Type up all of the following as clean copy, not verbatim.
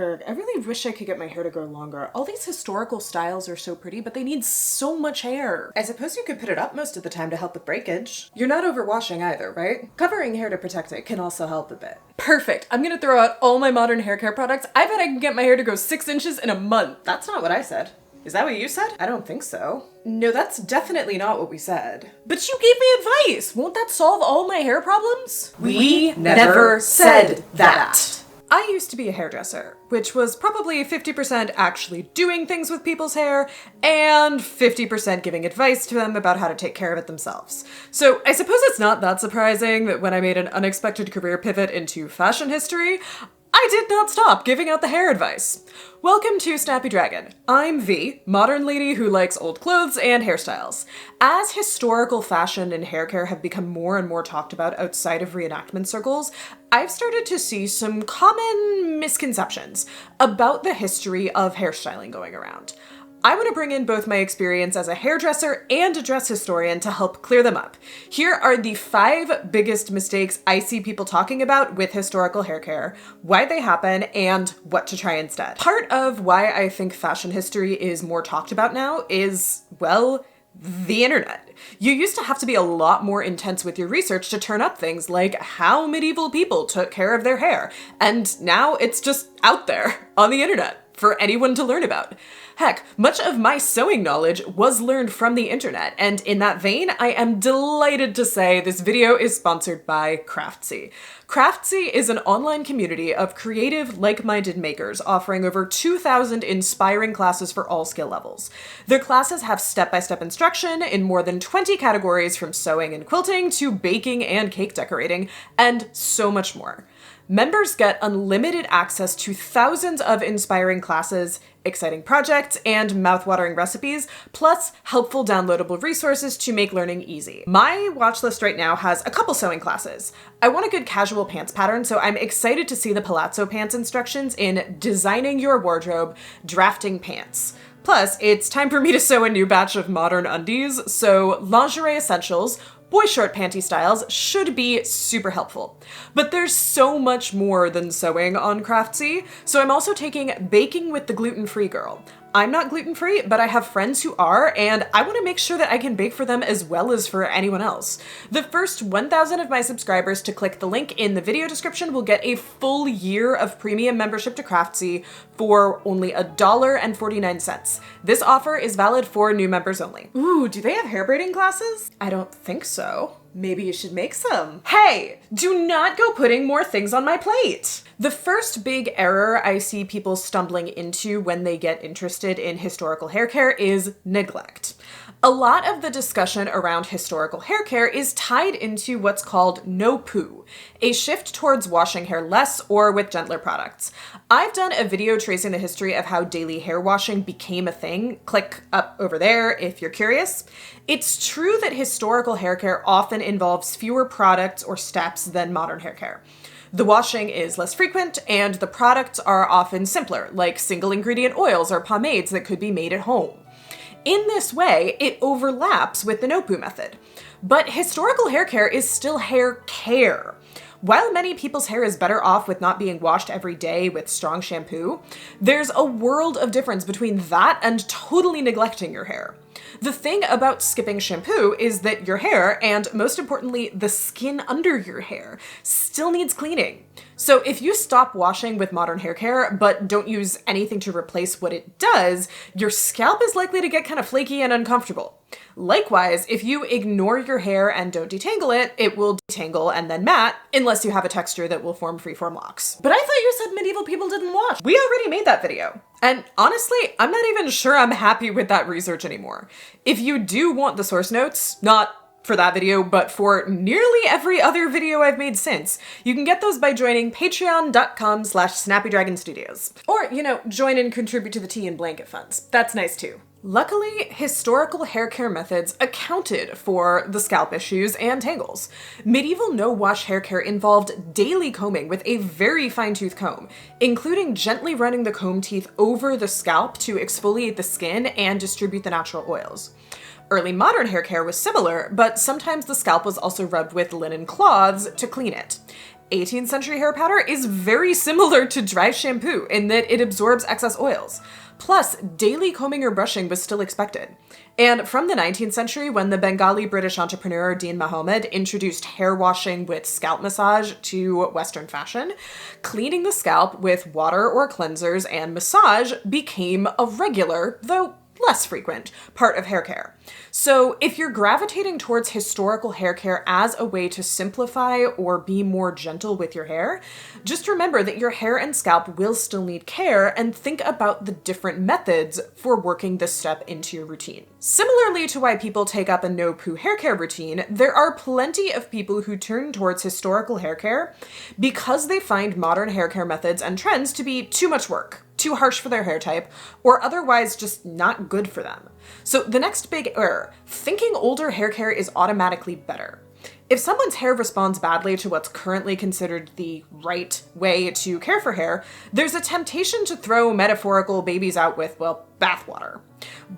I really wish I could get my hair to grow longer. All these historical styles are so pretty, but they need so much hair. I suppose you could put it up most of the time to help with breakage. You're not overwashing either, right? Covering hair to protect it can also help a bit. Perfect. I'm gonna throw out all my modern hair care products. I bet I can get my hair to grow 6 inches in a month. That's not what I said. Is that what you said? I don't think so. No, that's definitely not what we said. But you gave me advice! Won't that solve all my hair problems? We never said that. I used to be a hairdresser, which was probably 50% actually doing things with people's hair and 50% giving advice to them about how to take care of it themselves. So I suppose it's not that surprising that when I made an unexpected career pivot into fashion history, I did not stop giving out the hair advice. Welcome to SnappyDragon. I'm V, modern lady who likes old clothes and hairstyles. As historical fashion and hair care have become more and more talked about outside of reenactment circles, I've started to see some common misconceptions about the history of hairstyling going around. I want to bring in both my experience as a hairdresser and a dress historian to help clear them up. Here are the 5 biggest mistakes I see people talking about with historical hair care, why they happen, and what to try instead. Part of why I think fashion history is more talked about now is, well, the internet. You used to have to be a lot more intense with your research to turn up things like how medieval people took care of their hair, and now it's just out there on the internet for anyone to learn about. Heck, much of my sewing knowledge was learned from the internet, and in that vein, I am delighted to say this video is sponsored by Craftsy. Craftsy is an online community of creative, like-minded makers offering over 2,000 inspiring classes for all skill levels. Their classes have step-by-step instruction in more than 20 categories from sewing and quilting to baking and cake decorating, and so much more. Members get unlimited access to thousands of inspiring classes, exciting projects, and mouthwatering recipes, plus helpful downloadable resources to make learning easy. My watch list right now has a couple sewing classes. I want a good casual pants pattern, so I'm excited to see the palazzo pants instructions in Designing Your Wardrobe, Drafting Pants. Plus, it's time for me to sew a new batch of modern undies, so lingerie essentials, boy short panty styles should be super helpful. But there's so much more than sewing on Craftsy, so I'm also taking Baking with the Gluten-Free Girl. I'm not gluten-free, but I have friends who are, and I want to make sure that I can bake for them as well as for anyone else. The first 1,000 of my subscribers to click the link in the video description will get a full year of premium membership to Craftsy for only $1.49. This offer is valid for new members only. Ooh, do they have hair braiding classes? I don't think so. Maybe you should make some. Hey, do not go putting more things on my plate. The first big error I see people stumbling into when they get interested in historical hair care is neglect. A lot of the discussion around historical hair care is tied into what's called no poo, a shift towards washing hair less or with gentler products. I've done a video tracing the history of how daily hair washing became a thing. Click up over there if you're curious. It's true that historical hair care often involves fewer products or steps than modern hair care. The washing is less frequent, and the products are often simpler, like single ingredient oils or pomades that could be made at home. In this way, it overlaps with the no-poo method. But historical hair care is still hair care. While many people's hair is better off with not being washed every day with strong shampoo, there's a world of difference between that and totally neglecting your hair. The thing about skipping shampoo is that your hair, and most importantly, the skin under your hair, still needs cleaning. So if you stop washing with modern hair care, but don't use anything to replace what it does, your scalp is likely to get kind of flaky and uncomfortable. Likewise, if you ignore your hair and don't detangle it, it will detangle and then mat, unless you have a texture that will form freeform locks. But I thought you said medieval people didn't wash. We already made that video. And honestly, I'm not even sure I'm happy with that research anymore. If you do want the source notes, not for that video, but for nearly every other video I've made since, you can get those by joining patreon.com/SnappyDragonStudios. Or, join and contribute to the tea and blanket funds. That's nice too. Luckily, historical hair care methods accounted for the scalp issues and tangles. Medieval no-wash hair care involved daily combing with a very fine-tooth comb, including gently running the comb teeth over the scalp to exfoliate the skin and distribute the natural oils. Early modern hair care was similar, but sometimes the scalp was also rubbed with linen cloths to clean it. 18th century hair powder is very similar to dry shampoo in that it absorbs excess oils. Plus, daily combing or brushing was still expected. And from the 19th century, when the Bengali British entrepreneur Dean Mohammed introduced hair washing with scalp massage to Western fashion, cleaning the scalp with water or cleansers and massage became a regular, though less frequent, part of hair care. So if you're gravitating towards historical hair care as a way to simplify or be more gentle with your hair, just remember that your hair and scalp will still need care, and think about the different methods for working this step into your routine. Similarly to why people take up a no-poo hair care routine, there are plenty of people who turn towards historical hair care because they find modern hair care methods and trends to be too much work, too harsh for their hair type, or otherwise just not good for them. So the next big error, thinking older hair care is automatically better. If someone's hair responds badly to what's currently considered the right way to care for hair, there's a temptation to throw metaphorical babies out with, well, bathwater.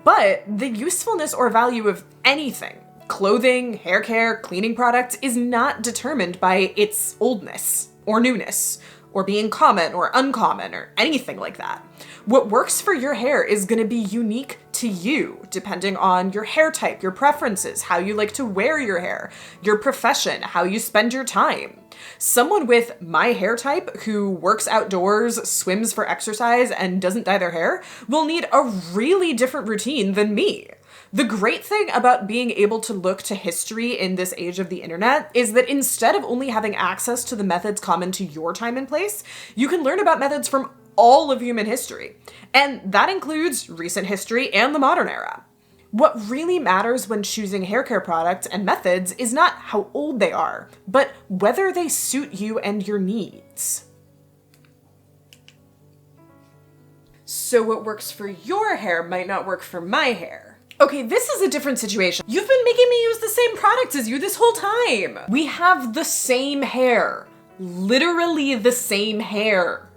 But the usefulness or value of anything, clothing, hair care, cleaning products, is not determined by its oldness or newness, or being common or uncommon or anything like that. What works for your hair is going to be unique to you, depending on your hair type, your preferences, how you like to wear your hair, your profession, how you spend your time. Someone with my hair type who works outdoors, swims for exercise, and doesn't dye their hair will need a really different routine than me. The great thing about being able to look to history in this age of the internet is that instead of only having access to the methods common to your time and place, you can learn about methods from all of human history. And that includes recent history and the modern era. What really matters when choosing hair care products and methods is not how old they are, but whether they suit you and your needs. So what works for your hair might not work for my hair. Okay, this is a different situation. You've been making me use the same products as you this whole time. We have the same hair. Literally the same hair.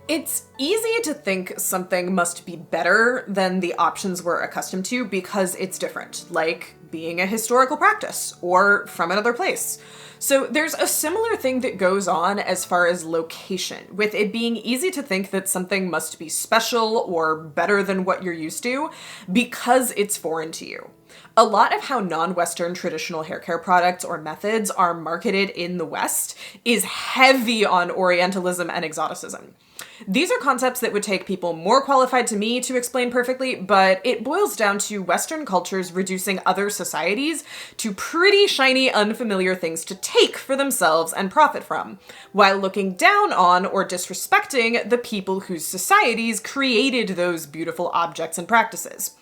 It's easy to think something must be better than the options we're accustomed to because it's different, like being a historical practice or from another place. So there's a similar thing that goes on as far as location, with it being easy to think that something must be special or better than what you're used to because it's foreign to you. A lot of how non-Western traditional hair care products or methods are marketed in the West is heavy on Orientalism and exoticism. These are concepts that would take people more qualified to me to explain perfectly, but it boils down to Western cultures reducing other societies to pretty shiny, unfamiliar things to take for themselves and profit from, while looking down on or disrespecting the people whose societies created those beautiful objects and practices.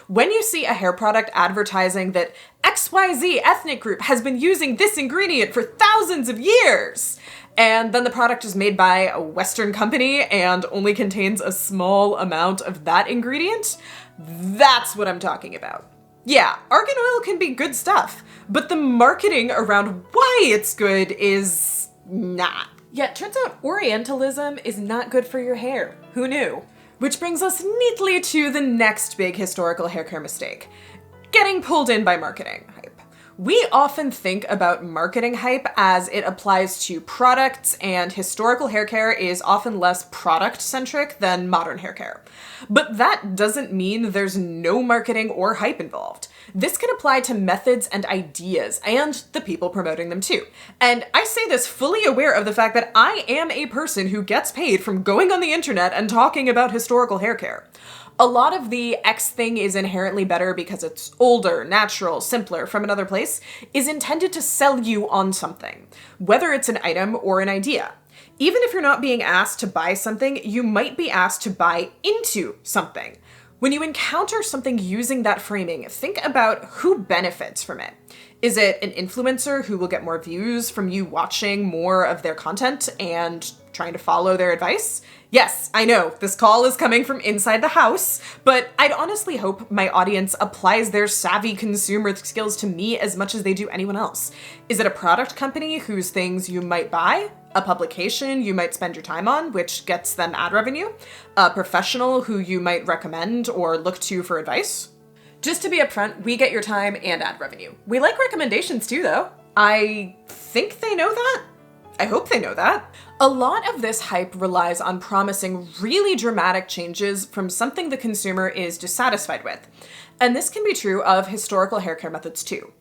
When you see a hair product advertising that XYZ ethnic group has been using this ingredient for thousands of years, and then the product is made by a Western company and only contains a small amount of that ingredient, that's what I'm talking about. Yeah, argan oil can be good stuff, but the marketing around why it's good is not. Yeah, it turns out Orientalism is not good for your hair. Who knew? Which brings us neatly to the next big historical hair care mistake: getting pulled in by marketing hype. We often think about marketing hype as it applies to products, and historical hair care is often less product-centric than modern hair care. But that doesn't mean there's no marketing or hype involved. This can apply to methods and ideas, and the people promoting them too. And I say this fully aware of the fact that I am a person who gets paid from going on the internet and talking about historical hair care. A lot of the X thing is inherently better because it's older, natural, simpler, from another place, is intended to sell you on something, whether it's an item or an idea. Even if you're not being asked to buy something, you might be asked to buy into something. When you encounter something using that framing, think about who benefits from it. Is it an influencer who will get more views from you watching more of their content and trying to follow their advice? Yes, I know, this call is coming from inside the house, but I'd honestly hope my audience applies their savvy consumer skills to me as much as they do anyone else. Is it a product company whose things you might buy? A publication you might spend your time on, which gets them ad revenue? A professional who you might recommend or look to for advice? Just to be upfront, we get your time and ad revenue. We like recommendations too, though. I think they know that. I hope they know that. A lot of this hype relies on promising really dramatic changes from something the consumer is dissatisfied with. And this can be true of historical hair care methods too.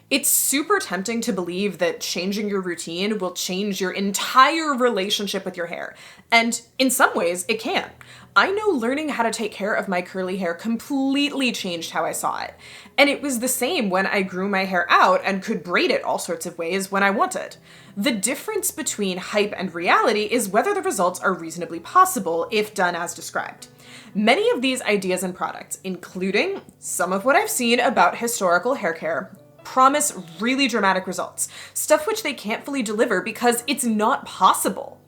It's super tempting to believe that changing your routine will change your entire relationship with your hair. And in some ways, it can. I know learning how to take care of my curly hair completely changed how I saw it. And it was the same when I grew my hair out and could braid it all sorts of ways when I wanted. The difference between hype and reality is whether the results are reasonably possible if done as described. Many of these ideas and products, including some of what I've seen about historical hair care, promise really dramatic results, stuff which they can't fully deliver because it's not possible.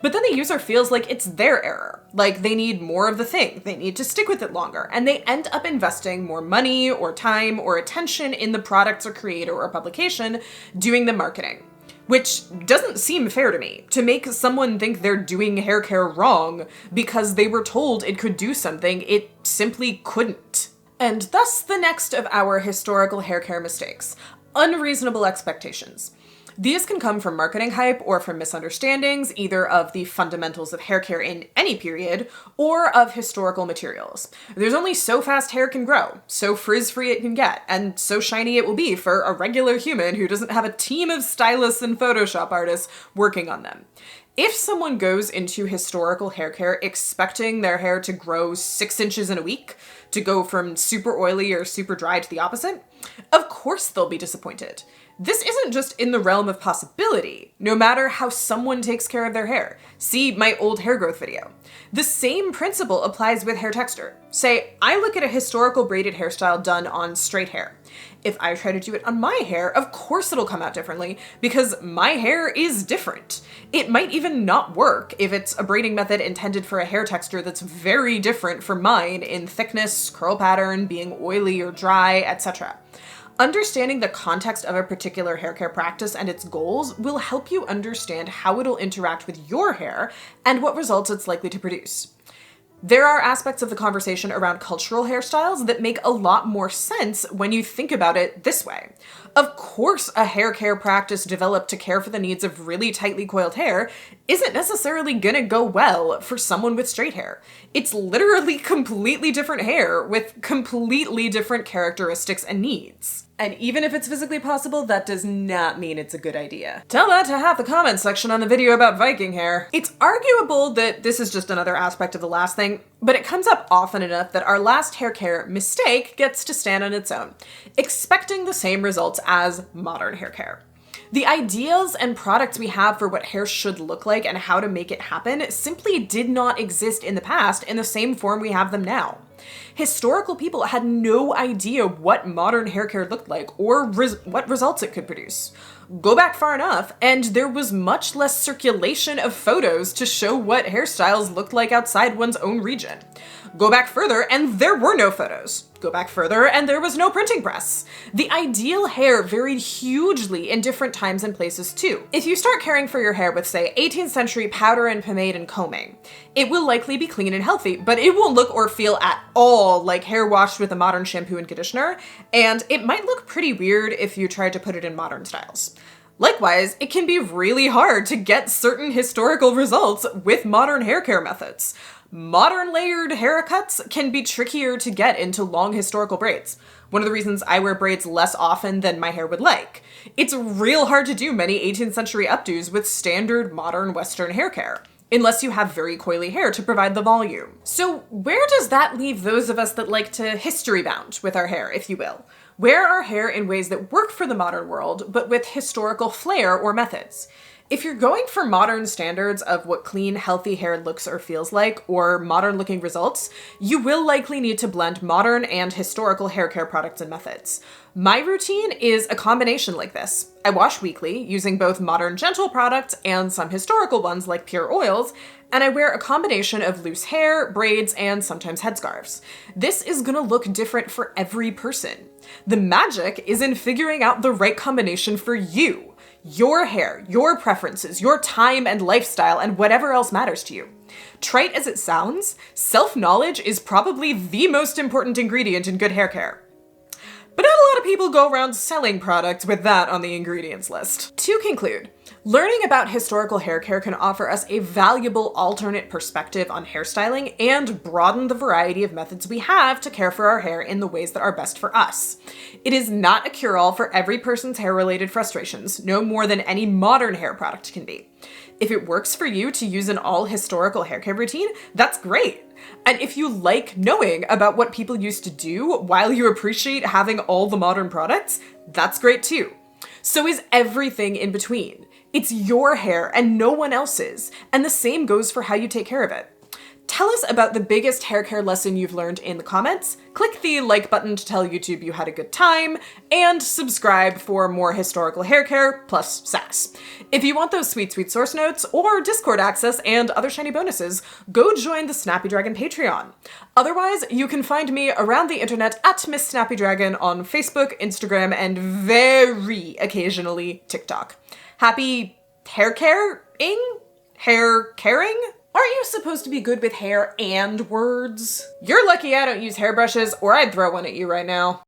But then the user feels like it's their error, like they need more of the thing, they need to stick with it longer, and they end up investing more money or time or attention in the products or creator or publication doing the marketing. Which doesn't seem fair to me, to make someone think they're doing hair care wrong because they were told it could do something it simply couldn't. And thus the next of our historical hair care mistakes, unreasonable expectations. These can come from marketing hype or from misunderstandings, either of the fundamentals of hair care in any period, or of historical materials. There's only so fast hair can grow, so frizz-free it can get, and so shiny it will be for a regular human who doesn't have a team of stylists and Photoshop artists working on them. If someone goes into historical hair care expecting their hair to grow 6 inches in a week, to go from super oily or super dry to the opposite, of course they'll be disappointed. This isn't just in the realm of possibility, no matter how someone takes care of their hair. See my old hair growth video. The same principle applies with hair texture. Say, I look at a historical braided hairstyle done on straight hair. If I try to do it on my hair, of course it'll come out differently because my hair is different. It might even not work if it's a braiding method intended for a hair texture that's very different from mine in thickness, curl pattern, being oily or dry, etc. Understanding the context of a particular hair care practice and its goals will help you understand how it'll interact with your hair and what results it's likely to produce. There are aspects of the conversation around cultural hairstyles that make a lot more sense when you think about it this way. Of course, a hair care practice developed to care for the needs of really tightly coiled hair isn't necessarily gonna go well for someone with straight hair. It's literally completely different hair with completely different characteristics and needs. And even if it's physically possible, that does not mean it's a good idea. Tell that to half the comments section on the video about Viking hair. It's arguable that this is just another aspect of the last thing, but it comes up often enough that our last hair care mistake gets to stand on its own, expecting the same results as modern hair care. The ideas and products we have for what hair should look like and how to make it happen simply did not exist in the past in the same form we have them now. Historical people had no idea what modern hair care looked like or what results it could produce. Go back far enough, and there was much less circulation of photos to show what hairstyles looked like outside one's own region. Go back further, and there were no photos. Go back further, and there was no printing press. The ideal hair varied hugely in different times and places too. If you start caring for your hair with, say, 18th century powder and pomade and combing, it will likely be clean and healthy, but it won't look or feel at all like hair washed with a modern shampoo and conditioner, and it might look pretty weird if you tried to put it in modern styles. Likewise, it can be really hard to get certain historical results with modern hair care methods. Modern layered haircuts can be trickier to get into long historical braids. One of the reasons I wear braids less often than my hair would like. It's real hard to do many 18th century updos with standard modern Western hair care, unless you have very coily hair to provide the volume. So where does that leave those of us that like to history bound with our hair, if you will? Wear our hair in ways that work for the modern world, but with historical flair or methods. If you're going for modern standards of what clean, healthy hair looks or feels like, or modern-looking results, you will likely need to blend modern and historical hair care products and methods. My routine is a combination like this. I wash weekly, using both modern gentle products and some historical ones like pure oils, and I wear a combination of loose hair, braids, and sometimes headscarves. This is gonna look different for every person. The magic is in figuring out the right combination for you. Your hair, your preferences, your time and lifestyle, and whatever else matters to you. Trite as it sounds, self-knowledge is probably the most important ingredient in good hair care. But not a lot of people go around selling products with that on the ingredients list. To conclude, Learning about historical hair care can offer us a valuable alternate perspective on hairstyling and broaden the variety of methods we have to care for our hair in the ways that are best for us. It is not a cure-all for every person's hair-related frustrations, no more than any modern hair product can be. If it works for you to use an all-historical hair care routine, that's great. And if you like knowing about what people used to do while you appreciate having all the modern products, that's great too. So is everything in between. It's your hair and no one else's, and the same goes for how you take care of it. Tell us about the biggest hair care lesson you've learned in the comments, click the like button to tell YouTube you had a good time, and subscribe for more historical hair care plus sass. If you want those sweet, sweet source notes or Discord access and other shiny bonuses, go join the SnappyDragon Patreon. Otherwise, you can find me around the internet at MissSnappyDragon on Facebook, Instagram, and very occasionally TikTok. Happy hair caring? Hair caring? Aren't you supposed to be good with hair and words? You're lucky I don't use hairbrushes, or I'd throw one at you right now.